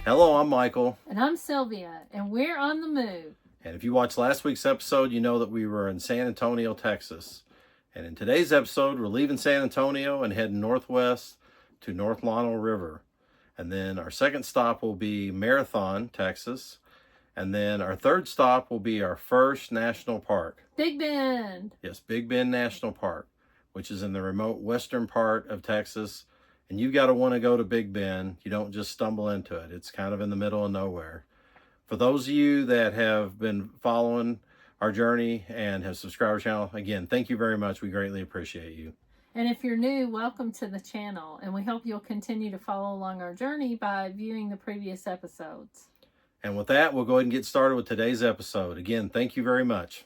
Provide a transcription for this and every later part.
Hello, I'm Michael. And I'm Sylvia, and we're on the move. And if you watched last week's episode, you know that we were in San Antonio, Texas. And in today's episode, we're leaving San Antonio and heading northwest to North Llano River. And then our second stop will be Marathon, Texas. And then our third stop will be our first national park. Big Bend. Yes, Big Bend National Park, which is in the remote western part of Texas. And you've got to want to go to Big Bend. You don't just stumble into it. It's kind of in the middle of nowhere. For those of you that have been following our journey and have subscribed to our channel, again, thank you very much. We greatly appreciate you. And if you're new, welcome to the channel. And we hope you'll continue to follow along our journey by viewing the previous episodes. And with that, we'll go ahead and get started with today's episode. Again, thank you very much.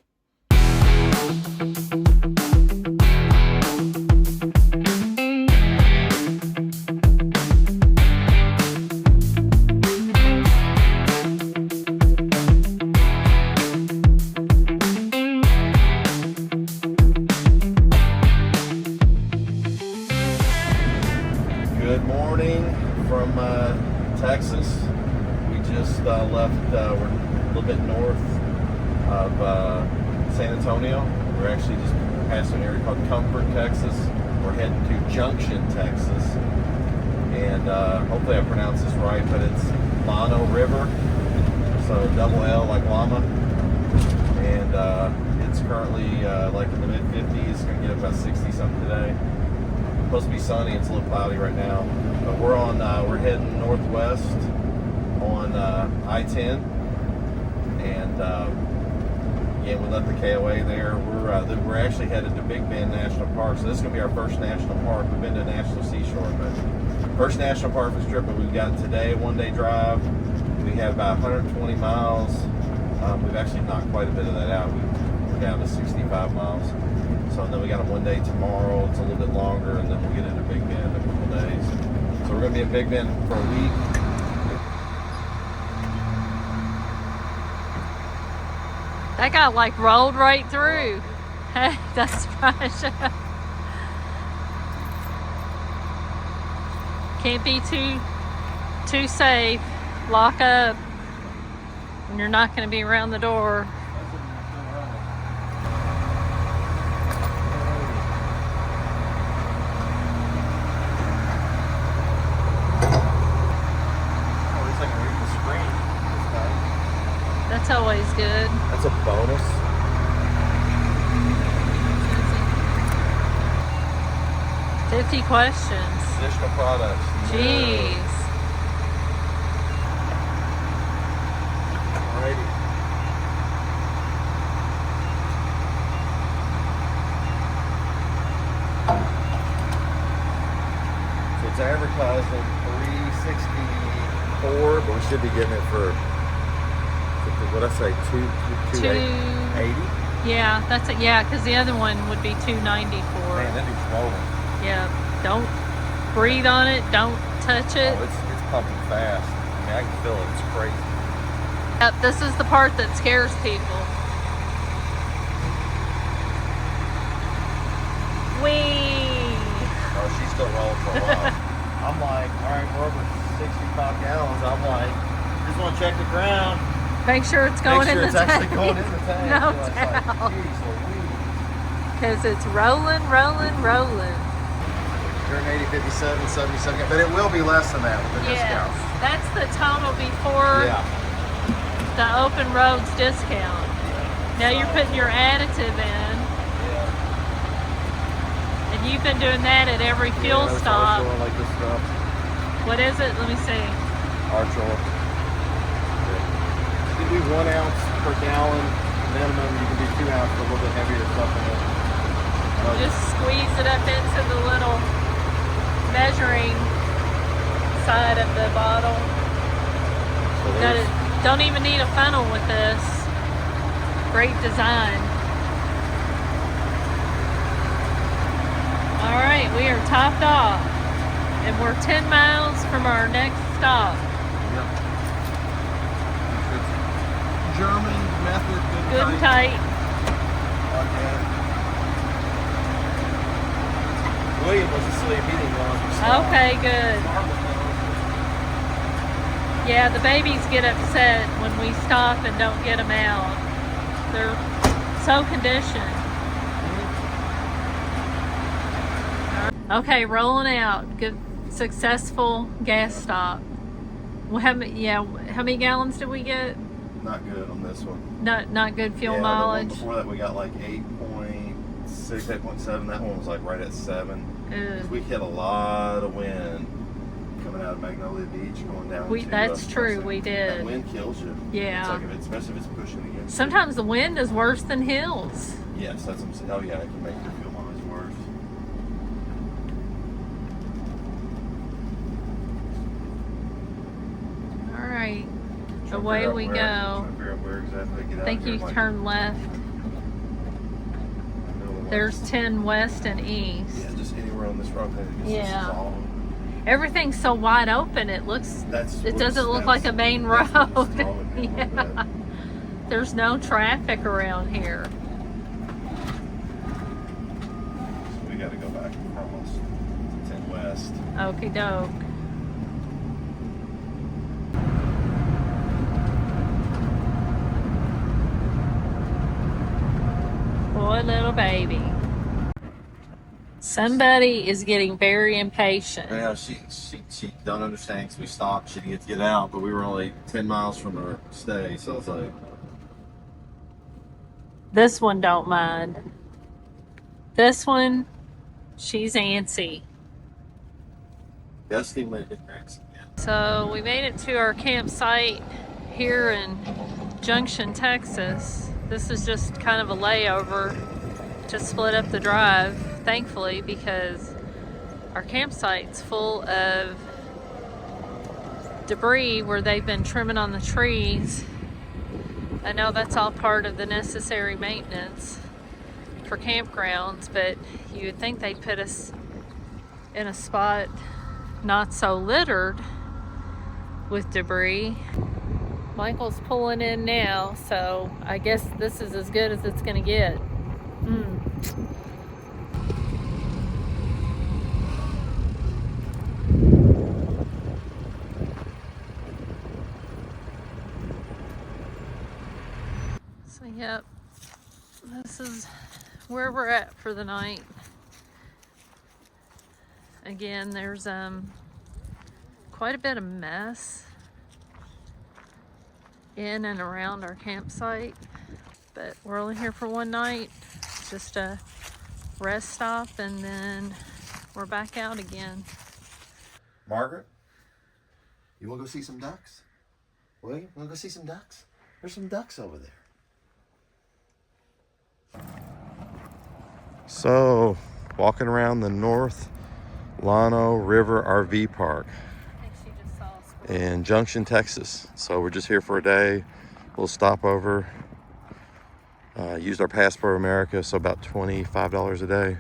Good morning from Texas. We just left, we're a little bit north of San Antonio. We're actually just passing an area called Comfort, Texas. We're heading to Junction, Texas. And hopefully I pronounced this right, but it's Llano River. So double L like llama. And it's currently like in the mid-50s. It's going to get about 60 something today. Supposed to be sunny. It's a little cloudy right now, but we're heading northwest on I-10, and yeah, we left the KOA there. We're actually headed to Big Bend National Park, so this is gonna be our first national park. We've been to National Seashore, but first national park was trip. But we've got today a one-day drive. We have about 120 miles. We've actually knocked quite a bit of that out. We're down to 65 miles. So then we got a one day tomorrow. It's a little bit longer, and then we'll get into Big Bend in a couple days. So we're going to be in Big Bend for a week. That guy like rolled right through. Hey, that's right. Can't be too safe. Lock up. And you're not going to be around the door. That's always good. That's a bonus. $50 questions. Additional products. Jeez. Alrighty. So it's advertised at $364, but we should be getting it for, what I say, 280? Yeah, that's it. Yeah, because the other one would be $294. Man, that dude's rolling. Yeah, don't breathe on it. Don't touch it. Oh, it's pumping fast. I mean, I can feel it. It's crazy. Yep, this is the part that scares people. Whee! Oh, she's still rolling for a while. I'm like, all right, we're over 65 gallons. I'm like, just want to check the ground. Make sure it's going in the tank. Make sure it's actually going in the tank. No doubt. Because it's rolling, rolling, rolling. You're an 80, 57, 77, but it will be less than that with the discount. That's the total before the open roads discount. Now you're putting your additive in. And you've been doing that at every fuel stop. Like this stuff. What is it? Let me see. Arch oil. You can do 1 ounce per gallon minimum. You can do 2 ounces, a little bit heavier stuff in it. Just squeeze it up into the little measuring side of the bottle. Don't even need a funnel with this. Great design. All right, we are topped off, and we're 10 miles from our next stop. Yep. German method. Good and tight. Okay. William was asleep. He didn't want to Okay, good. Yeah, the babies get upset when we stop and don't get them out. They're so conditioned. Okay, rolling out. Good, successful gas stop. Well, how many gallons did we get? Not good on this one. Not good fuel The mileage. one before that we got like 8.6, 8.7. That one was like right at 7. 'Cause we hit a lot of wind coming out of Magnolia Beach, going down. That's true. We did. That wind kills you. Yeah. It's like especially if it's pushing against. Sometimes the wind is worse than hills. Yes, that's what I'm saying. Oh yeah, it can make your fuel mileage worse. All right, away we go. I think you turn left. There's 10 west and east. Yeah, just anywhere on this road. Yeah. Everything's so wide open. It doesn't look like a main road. Yeah. There's no traffic around here. So we got to go back almost 10 west. Okie doke. Poor little baby. Somebody is getting very impatient. Yeah, she don't understand because we stopped. She didn't get to get out, but we were only 10 miles from her stay, so it's like. This one don't mind. This one, she's antsy. Dusty went to cracks again. So we made it to our campsite here in Junction, Texas. This is just kind of a layover to split up the drive, thankfully, because our campsite's full of debris where they've been trimming on the trees. I know that's all part of the necessary maintenance for campgrounds, but you would think they'd put us in a spot not so littered with debris. Michael's pulling in now, so I guess this is as good as it's gonna get. So yep, this is where we're at for the night. Again, there's quite a bit of mess in and around our campsite, but we're only here for one night. It's just a rest stop, and then we're back out again. Margaret, you want to go see some ducks? Will you? Want to go see some ducks? There's some ducks over there. So, walking around the North Llano River RV Park in Junction, Texas. So we're just here for a day. We'll stop over. Used our Passport America, so about $25 a day.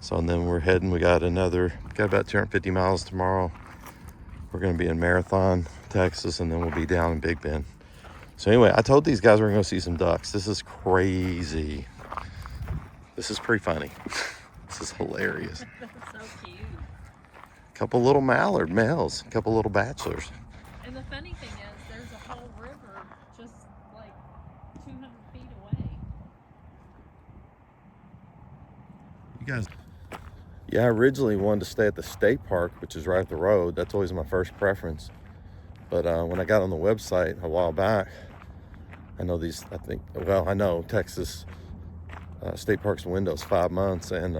So and then we're heading. We got about 250 miles tomorrow. We're going to be in Marathon, Texas, and then we'll be down in Big Bend. So anyway, I told these guys we're going to go see some ducks. This is crazy. This is pretty funny. This is hilarious. That's so cute. Couple little mallard males, a couple little bachelors. And the funny thing is, there's a whole river just like 200 feet away. You guys. Yeah, I originally wanted to stay at the state park, which is right up the road. That's always my first preference. But when I got on the website a while back, I know Texas state park's window's 5 months, and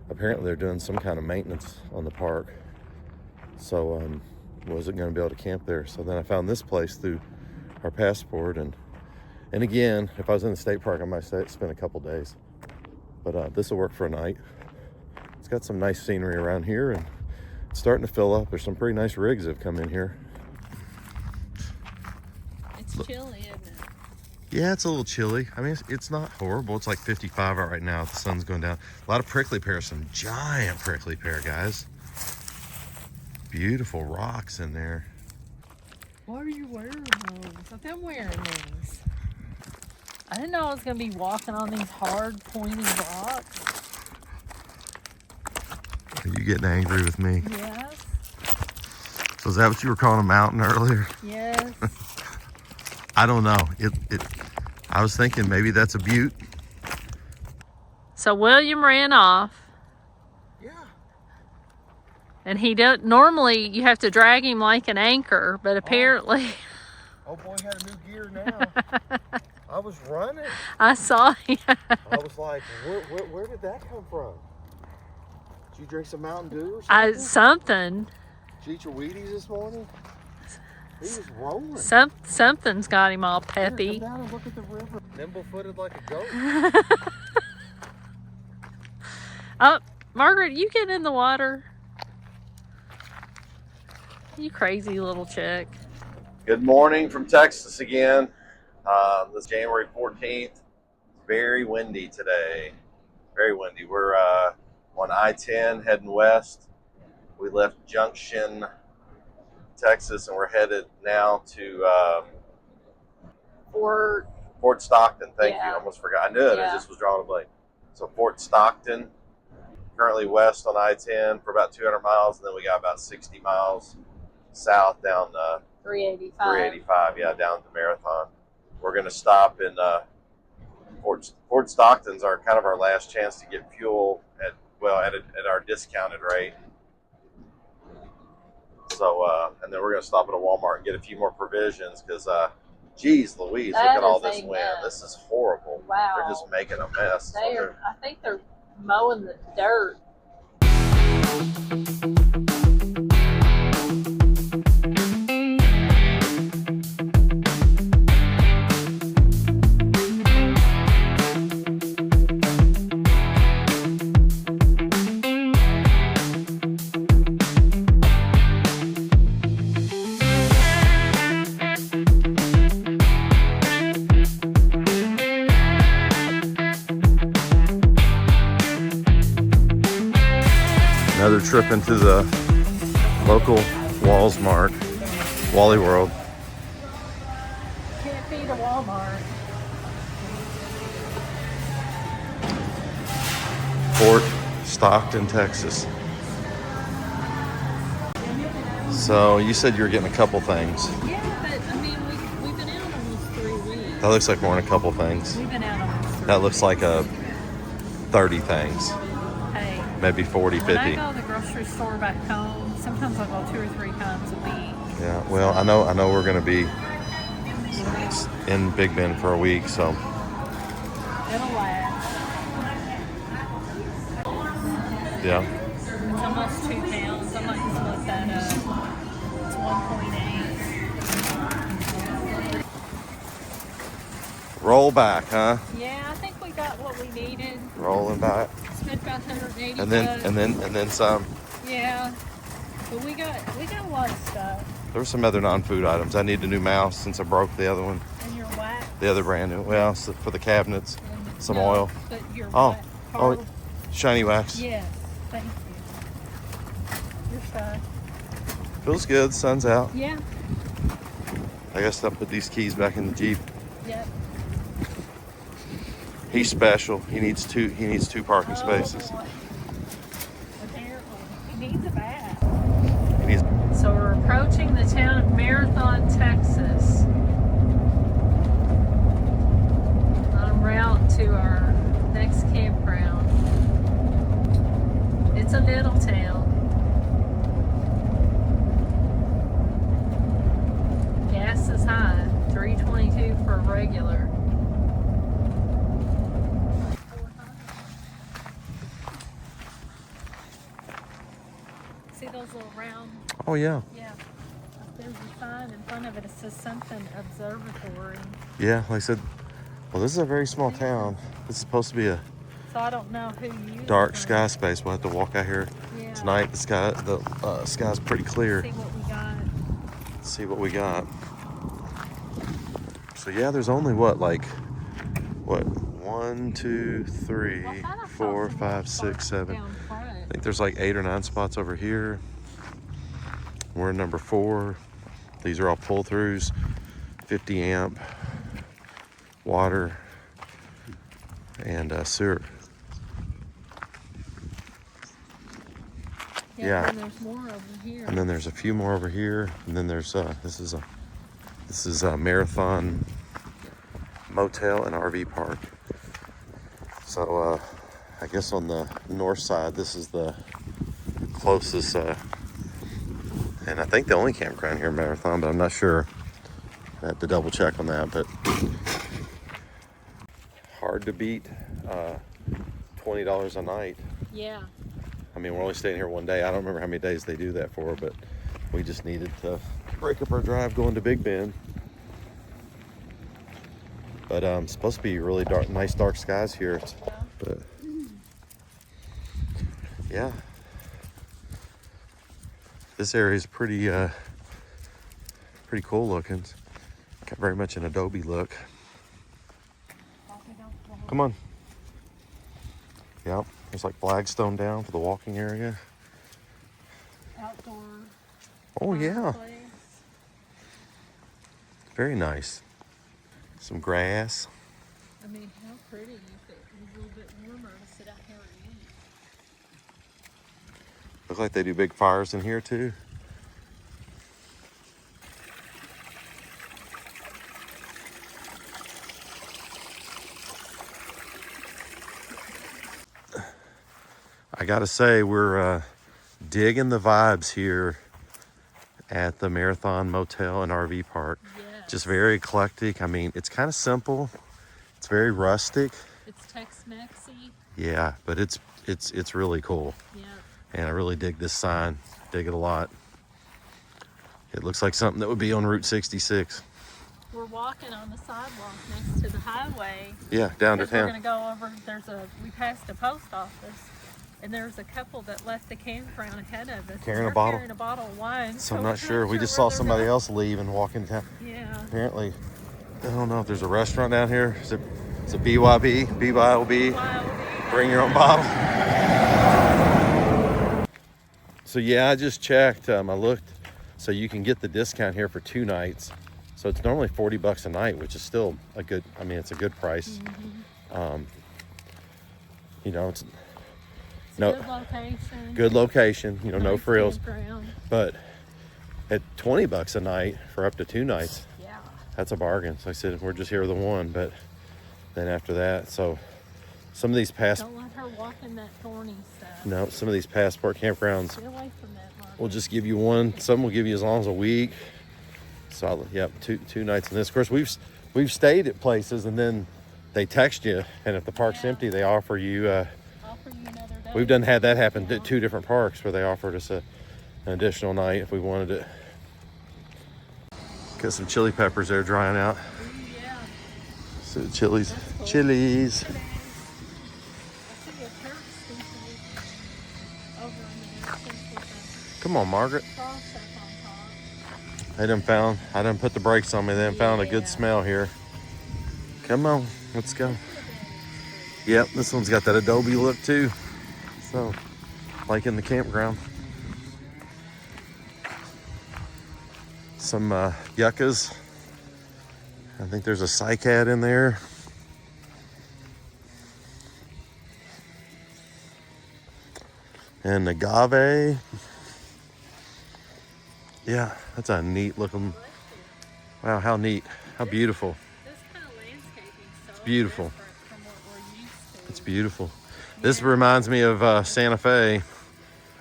apparently they're doing some kind of maintenance on the park. So wasn't going to be able to camp there. So then I found this place through our Passport, and again, if I was in the state park, I might spend a couple days. But this will work for a night. It's got some nice scenery around here, and it's starting to fill up. There's some pretty nice rigs that have come in here. It's chilly, isn't it? Yeah, it's a little chilly. I mean, it's not horrible. It's like 55 out right now. The sun's going down. A lot of prickly pear, some giant prickly pear, guys. Beautiful rocks in there. Why are you wearing those? I've been wearing these. I didn't know I was going to be walking on these hard, pointy rocks. Are you getting angry with me? Yes. So is that what you were calling a mountain earlier? Yes. I don't know. I was thinking maybe that's a butte. So William ran off. Yeah. And he don't, normally you have to drag him like an anchor, but apparently. Oh boy, had a new gear now. I was running. I saw him. I was like, where did that come from? Did you drink some Mountain Dew or something? Something. Did you eat your Wheaties this morning? He was rolling. Something's got him all peppy. Here, come down and look at the river. Nimble-footed like a goat. Oh, Margaret, you get in the water. You crazy little chick. Good morning from Texas again. This is January 14th. Very windy today. Very windy. We're on I-10 heading west. We left Junction, Texas, and we're headed now to Fort Stockton. Thank you. I almost forgot. I knew it. I just was drawing a blank. So Fort Stockton, currently west on I-10 for about 200 miles, and then we got about 60 miles south down 385, down to Marathon. We're going to stop in Fort Stockton's kind of our last chance to get fuel at our discounted rate. So, and then we're going to stop at a Walmart and get a few more provisions because, geez Louise, look at all this wind. This is horrible. Wow. They're just making a mess. I think they're mowing the dirt. Another trip into the local Walmart, Wally World. Can't beat a Walmart. Fort Stockton, Texas. So you said you were getting a couple things. Yeah, but I mean, we've been out almost 3 weeks. That looks like more than a couple things. We've been out almost 3 That looks like 30 things. Hey, Maybe 40, 50. when I go to the grocery store back home, sometimes I go 2 or 3 times a week. Yeah, well, I know we're going to be in Big Bend for a week, so. It'll last. Yeah. It's almost 2 pounds. I might split that up. It's 1.8. Roll back, huh? Yeah, I think we got what we needed. Rolling back. Spent about 180 And then some. Yeah. But we got a lot of stuff. There were some other non-food items. I need a new mouse since I broke the other one. And your wax. The other brand new. Well, so for the cabinets, some oil. But your Oh, wax. shiny wax. Yes, thank you. Your stuff. Feels good. Sun's out. Yeah. I guess I'll put these keys back in the Jeep. Yep. He's special. He needs two parking spaces. Boy. Apparently, he needs a bath. He needs. So we're approaching the town of Marathon, Texas, en route to our next campground. It's a little town. Gas is high, $3.22 for a regular. See those little round? Oh yeah. Yeah. There's a sign in front of it. It says something observatory. Yeah, like I said. Well, this is a very small town. This is supposed to be a So I don't know who uses dark it. sky space. We'll have to walk out here tonight. The sky's pretty clear. See what we got. Let's see what we got. So yeah, there's only what 1, 2, 3, 4, 5, 6, 7. I think there's like 8 or 9 spots over here. We're in number 4. These are all pull-throughs, 50 amp water and sewer. Yeah. And there's more over here. And then there's a few more over here. And then there's this is a Marathon Motel and RV Park. So I guess on the north side, this is the closest, and I think the only campground here in Marathon, but I'm not sure. I have to double check on that, but hard to beat $20 a night. Yeah. I mean, we're only staying here one day. I don't remember how many days they do that for, but we just needed to break up our drive going to Big Bend. But it's supposed to be really dark, nice dark skies here. But yeah, this area is pretty cool looking. Got very much an adobe look. Come on. Yep, there's like flagstone down for the walking area. Outdoor. Oh yeah, place. very nice. Some grass. I mean, how pretty if it was a little bit warmer to sit out here and eat. Look like they do big fires in here too. I gotta say, we're digging the vibes here at the Marathon Motel and RV Park. Yes. Just very eclectic. I mean, it's kind of simple. It's very rustic. It's Tex-Mexy. Yeah, but it's really cool. Yeah. And I really dig this sign. Dig it a lot. It looks like something that would be on Route 66. We're walking on the sidewalk next to the highway. Yeah, down to Because we're town. gonna go over. We passed a post office, and there's a couple that left the campground ahead of us. Carrying a They're bottle? Carrying a bottle of wine. So I'm we're not sure. We just where saw they're somebody going. else leave and walk into town. Yeah. Apparently, I don't know if there's a restaurant down here. Is it BYB? BYOB? Bring your own bottle. So yeah, I just checked. I looked. So you can get the discount here for 2 nights. So it's normally $40 a night, which is still a good. I mean, it's a good price. Mm-hmm. You know, it's Good location. good location. You know, no Nice frills. campground. But at $20 a night for up to 2 nights, Yeah. that's a bargain. So I said we're just here the one, but then after that, so some of these Don't let her walk in that thorny stuff. some of these passport campgrounds Get away from that, Margaret. will just give you one. Some will give you as long as a week. So yep, two nights in this. Of course, we've stayed at places and then they text you, and if the park's empty, they offer you. Offer you another day. We've had that happen at 2 different parks where they offered us an additional night if we wanted it. Got some chili peppers there drying out. Ooh, yeah. So chilies. That's cool. Chilies. I see a church steeple over in the distance with Come on, Margaret. a cross up on top. I done put the brakes on me. They done found a good Yeah. smell here. Come on, let's go. Yep, this one's got that adobe look too. So, like in the campground. Some yuccas. I think there's a cycad in there. And agave. Yeah, that's a neat looking. Wow, how neat. How beautiful. This kind of landscaping is so beautiful. different from what we're used to. It's beautiful. This reminds me of Santa Fe,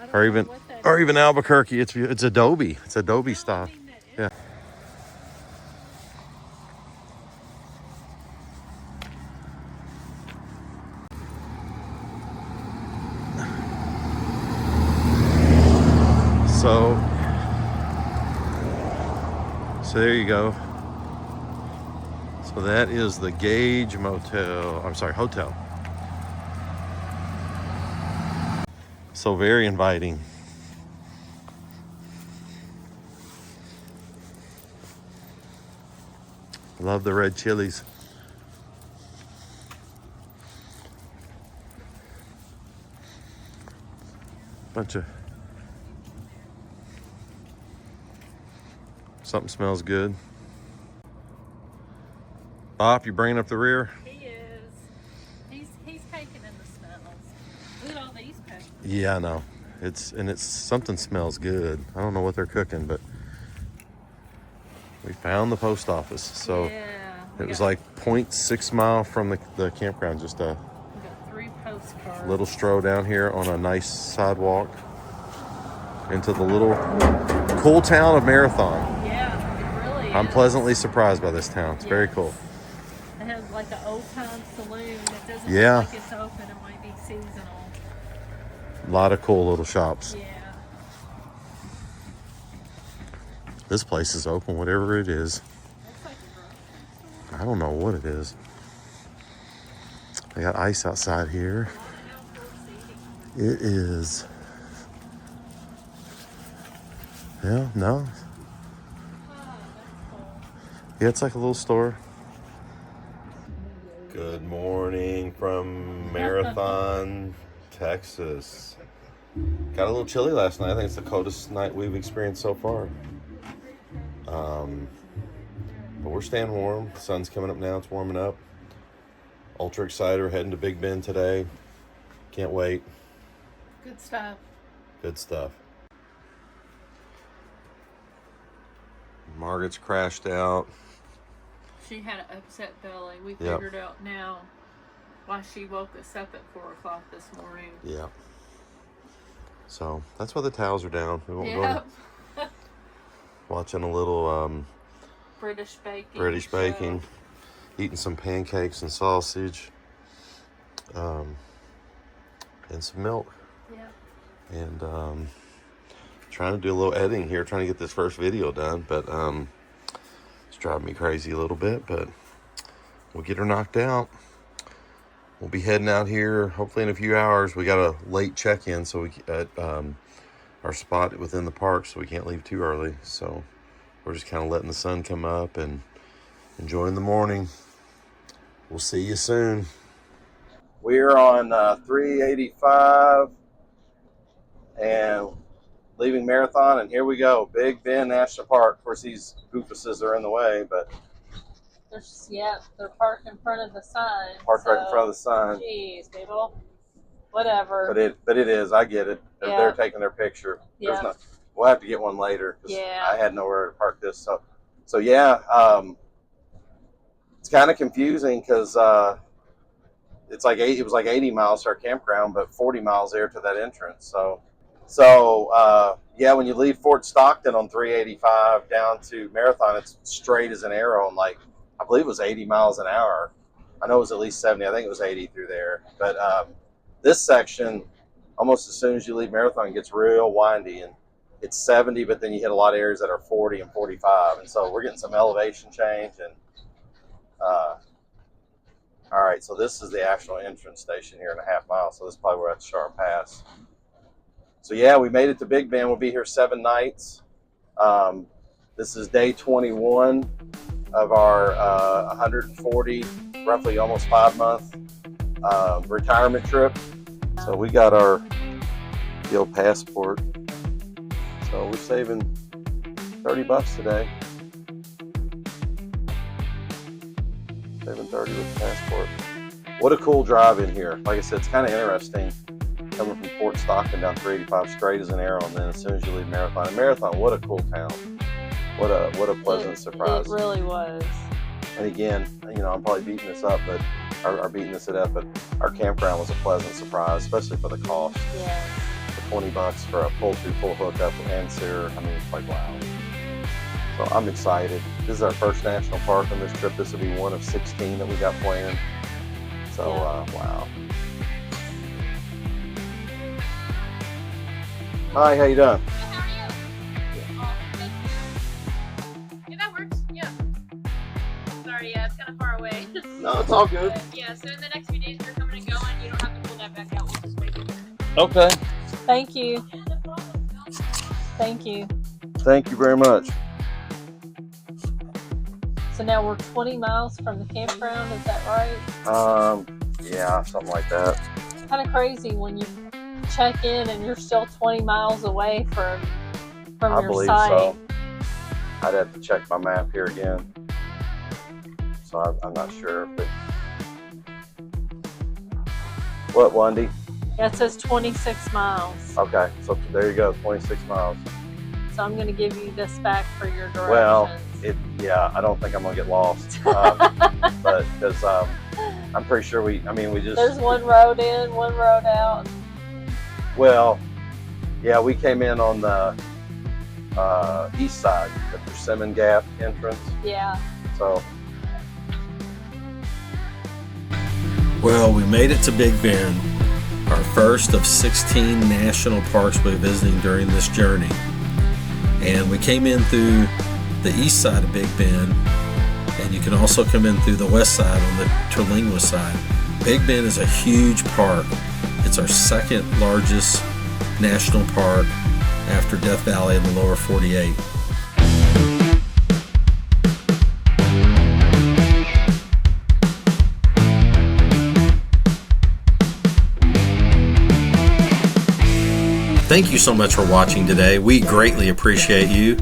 I don't or know even what that or is. even Albuquerque. It's adobe. It's adobe No, I style. mean that Yeah. So there you go. So that is the Gage Motel. I'm sorry, hotel. So very inviting. Love the red chilies. Bunch of something smells good. Bob, you bringing up the rear? He is. He's taking in the smells. Look at all these peppers. Yeah, I know. it's something smells good. I don't know what they're cooking, but we found the post office. So yeah, it was like 0.6 mile from the campground. Just a we got 3 postcards. little stroll down here on a nice sidewalk into the little cool town of Marathon. Yeah, it really is. I'm pleasantly surprised by this town. It's very cool. It has like an old time saloon. It doesn't Yeah. look like it's open. It might be seasonal. A lot of cool little shops. Yeah. This place is open, whatever it is. Looks like a grocery store. I don't know what it is. They got ice outside here. It is. Yeah, no. Yeah, it's like a little store. Good morning from Marathon, Texas. Got a little chilly last night. I think it's the coldest night we've experienced so far. But we're staying warm. The sun's coming up now. It's warming up. Ultra excited. We're heading to Big Bend today. Can't wait. Good stuff. Good stuff. Margaret's crashed out. She had an upset belly. We Yep. figured out now why she woke us up at 4 o'clock this morning. Yeah. So that's why the towels are down. We won't go Yep. watching a little British baking. British show. baking, eating some pancakes and sausage, and some milk. Yeah. And trying to do a little editing here, trying to get this first video done, but it's driving me crazy a little bit, but we'll get her knocked out. We'll be heading out here hopefully in a few hours. We got a late check-in, so we at our spot within the park, so we can't leave too early. So we're just kind of letting the sun come up and enjoying the morning. We'll see you soon. We're on 385 and leaving Marathon, and here we go. Big Bend National Park. Of course, these goofuses are in the way, but They're parked in front of the sign. parked right in front of the sign. Jeez, people. Whatever. But it is. I get it. They're taking their picture. Yeah. There's we'll have to get one later. 'Cause Yeah. I had nowhere to park this. So yeah. It's kind of confusing because it's like it was like 80 miles to our campground, but 40 miles there to that entrance. So yeah, when you leave Fort Stockton on 385 down to Marathon, it's straight as an arrow, and like I believe it was 80 miles an hour. I know it was at least 70. I think it was 80 through there. But this section, almost as soon as you leave Marathon, it gets real windy, and it's 70, but then you hit a lot of areas that are 40 and 45. And so we're getting some elevation change. And all right, so this is the actual entrance station here in a half mile. So this is probably where we're at the Sharp Pass. So yeah, we made it to Big Bend. We'll be here 7 nights. This is day 21 of our 140, roughly almost 5-month retirement trip. So we got our old passport. So we're saving $30 today. Saving 30 with the passport. What a cool drive in here. Like I said, it's kind of interesting coming from Fort Stockton down 385 straight as an arrow, and then as soon as you leave Marathon. And Marathon, what a cool town. What a pleasant surprise. It really was. And again, I'm probably beating this up, but our campground was a pleasant surprise, especially for the cost. Yeah. For $20 for a full hookup and Sarah. I mean, it's like, wow. So I'm excited. This is our first national park on this trip. This will be one of 16 that we got planned. So, wow. Hi, how you doing? Good, how are you? Oh, thank you. Yeah, that works. Yeah. Sorry, yeah, it's kind of far away. No, it's all good. Yeah, so in the next few days, we're coming and going. You don't have to pull that back out. We'll just wait. Okay. Thank you. Thank you. Thank you very much. So now we're 20 miles from the campground, is that right? Yeah, something like that. It's kind of crazy when you check in and you're still 20 miles away from I your believe site. so. I'd have to check my map here again. So I'm not sure. But what, Wendy? Yeah, it says 26 miles. Okay, so there you go, 26 miles. So I'm going to give you this back for your directions. Well, I don't think I'm gonna get lost, but because I'm pretty sure we just. There's one road in, one road out. Well, yeah, we came in on the east side, the Persimmon Gap entrance. Yeah. So. Well, we made it to Big Bend, our first of 16 national parks we're visiting during this journey. And we came in through the east side of Big Bend, and you can also come in through the west side on the Terlingua side. Big Bend is a huge park. It's our second largest national park after Death Valley in the lower 48. Thank you so much for watching today. We greatly appreciate you.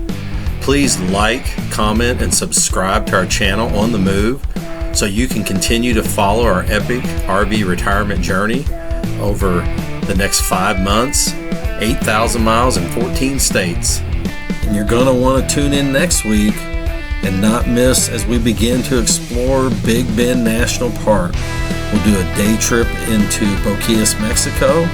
Please like, comment, and subscribe to our channel On the Move so you can continue to follow our epic RV retirement journey over the next 5 months, 8,000 miles in 14 states. And you're going to want to tune in next week and not miss as we begin to explore Big Bend National Park. We'll do a day trip into Boquillas, Mexico,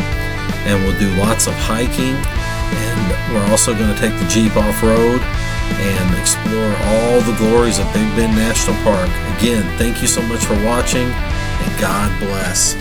and we'll do lots of hiking, and we're also going to take the Jeep off-road and explore all the glories of Big Bend National Park. Again, thank you so much for watching, and God bless.